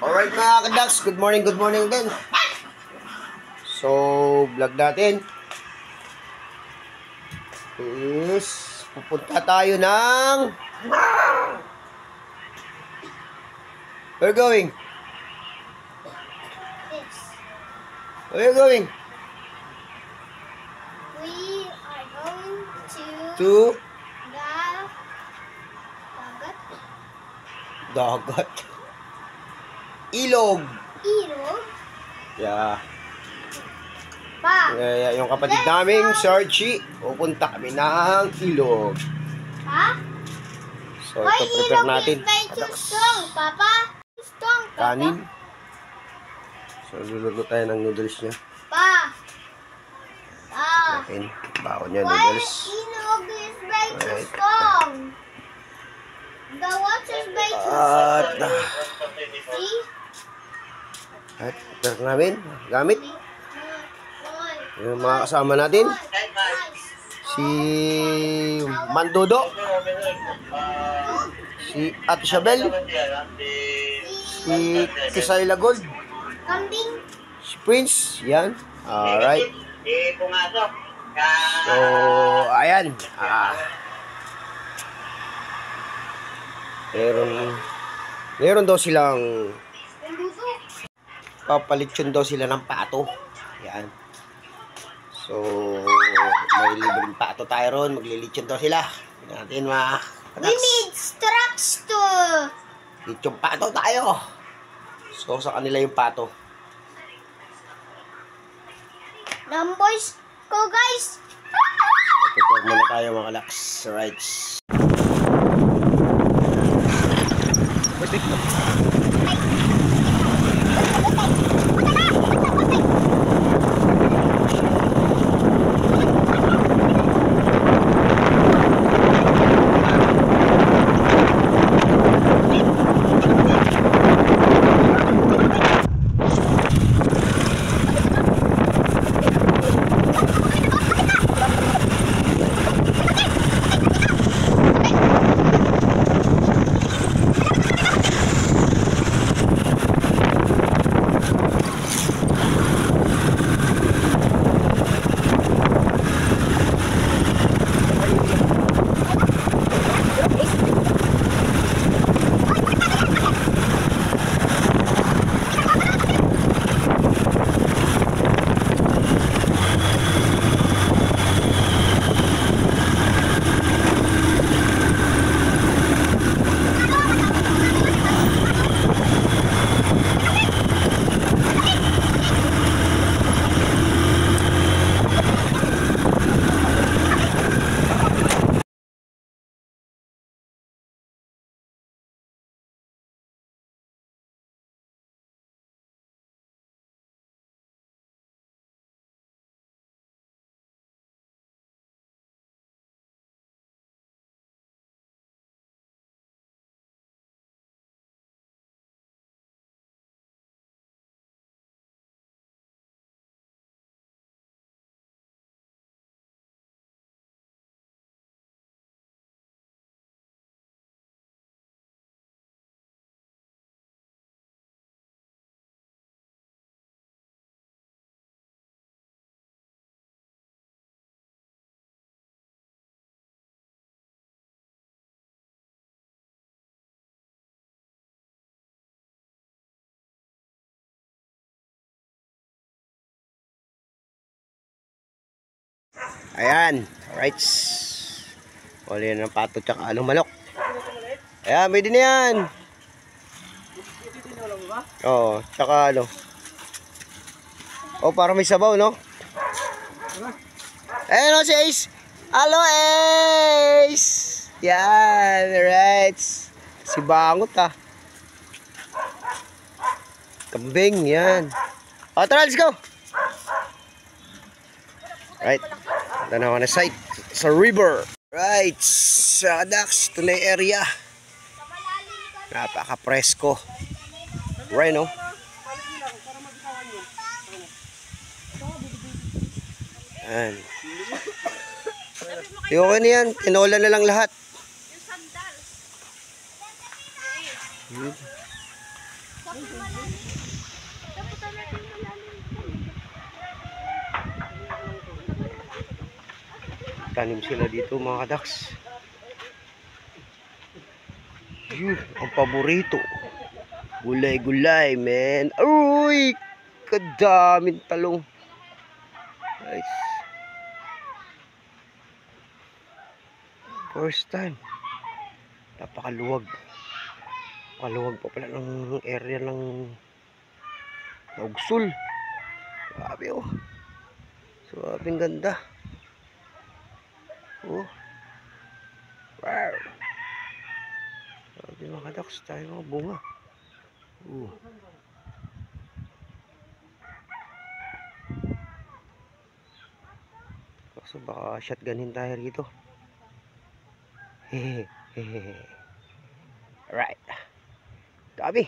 Alright mga kadags, good morning again. So, vlog natin is pupunta tayo ng where are you going? Where are you going? We are going To the dagat. Ilog. Ilog. Yeah. Pa. Yung kapatid naming Sarchi, pupunta kami ng ilog. Pa? So, ito prepare natin. Too strong, Papa. Strong, Papa. Kanin. So, luluto tayo ng noodles niya. Pa. Pa. Natin. Baon niya, Why noodles. ilog is very too Right. strong? The water is very too strong. See? At prepare namin. Gamit. Yung mga kasama natin. Si Mandodo. Si Ate Isabel. Si Kisayla Gold. Kambing. Si Prince. Yan. Alright. So, ayan. Meron daw silang papalitsyon daw sila ng pato. Yan. So, may libreng pato tayo ron. Maglilitsyon daw sila. Natin We need trucks to. litsyon pato tayo. So, sa kanila yung pato. Numbers ko, guys. Prepare muna tayo mga kalaks. Alright. Ayan. Alright. Uli ng pato tsaka anong manok. Ayan, may din yan. Oo, tsaka ano. Oh, parang may sabaw, no? Ayan o si Ace. Hello, Ace. Yan, alright. Si Bangot, Kambing, yan. O, tara, let's go. Right. Ito na ako na site sa river. Right. Sa Dax, ito na yung area. Napaka-presko. Right, no? Yan. Yung okay na yan. Tinola na lang lahat. Taputan natin malalim. Tanim sila dito mga kadaks. Yun, ang paborito. Gulay-gulay, man. Uy! Kadaming talong. Nice. First time. Napakaluwag. Napakaluwag pa pala ng area ng Naugsul. Grabe oh. Sabing ganda. Oh. Wow. Grabe mga kadaks. Tayo mga bunga. Oh. So baka shotgunin tayo rito. Hehehe. Alright. Dami.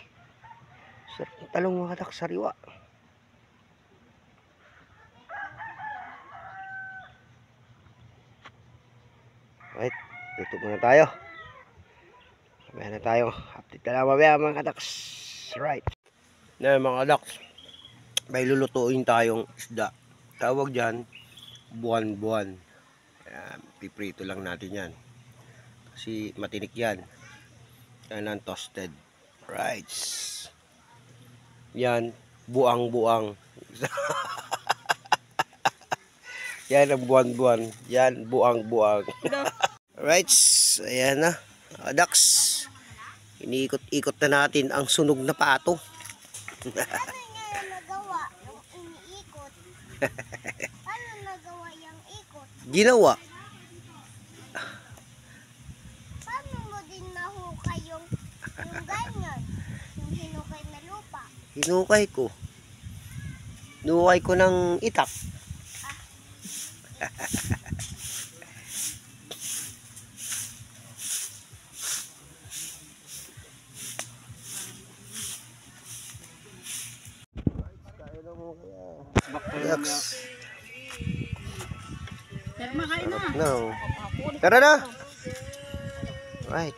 Sarap ng talong mga katak, sariwa. Alright. Dito muna tayo. Mamaya na tayo. Update na lang mamaya mga kataks. Right. Na mga kataks. May lulutuin tayong isda. Tawag dyan, buwan-buwan. Piprito lang natin yan. Kasi matinik yan. Yan ang toasted. Right. Yan, buang-buang. Yan ang buwan-buwan. Yan, buang-buang. Right. Ayan na. Dax. Iniikot-ikot na natin ang sunog na pato. Paano niya nagawa yung iniikot? Paano nagawa yung ikot? Ginawa. Paano mo din nahukay yung ganyan? Yung hinukay na lupa? Hinukay ko. Hinukay ko ng itak. Dax. Makain na. No. Tara na. Right.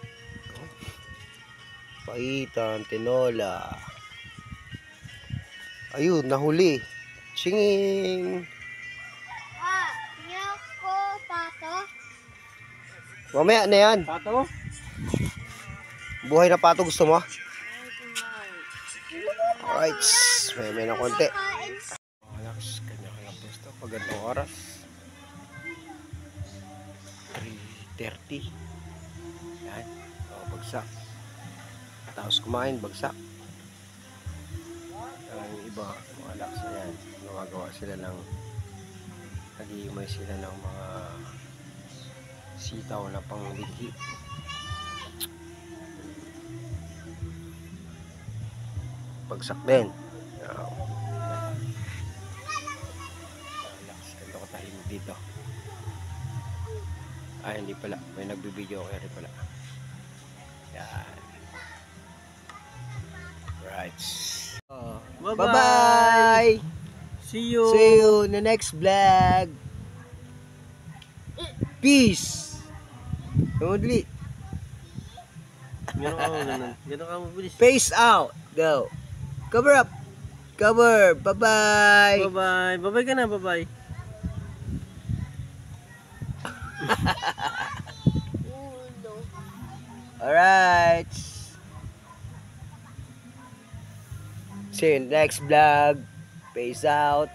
Paitan, tinola. Ayun, nahuli. Singing. Niya ko pato. Mamaya na yan. Pato? Buhay na pato gusto mo? Alright. May na konti. Relax. Kanya-kanya pwesto. Pag ganitong oras. 3:30. Yan. O, bagsak. Tapos kumain, bagsak. Ang iba, mga lax na yan. Gumagawa sila ng nag-iimay sila ng mga sitaw na panglidhi. Bagsak din. Relax. Ganito ko tahimik dito. Ay, hindi pala. May nagbibideo kaya rin pala. Yan. Right. Bye-bye! See you. See you in the next vlog. Peace! Kumudli. Gano'n ka mo, gano'n. Gano'n ka mo, bilis. Face out. Go. Cover up. Cover. Bye-bye. Bye-bye. Bye-bye ka na, bye-bye. Alright. See you in the next vlog. Peace out.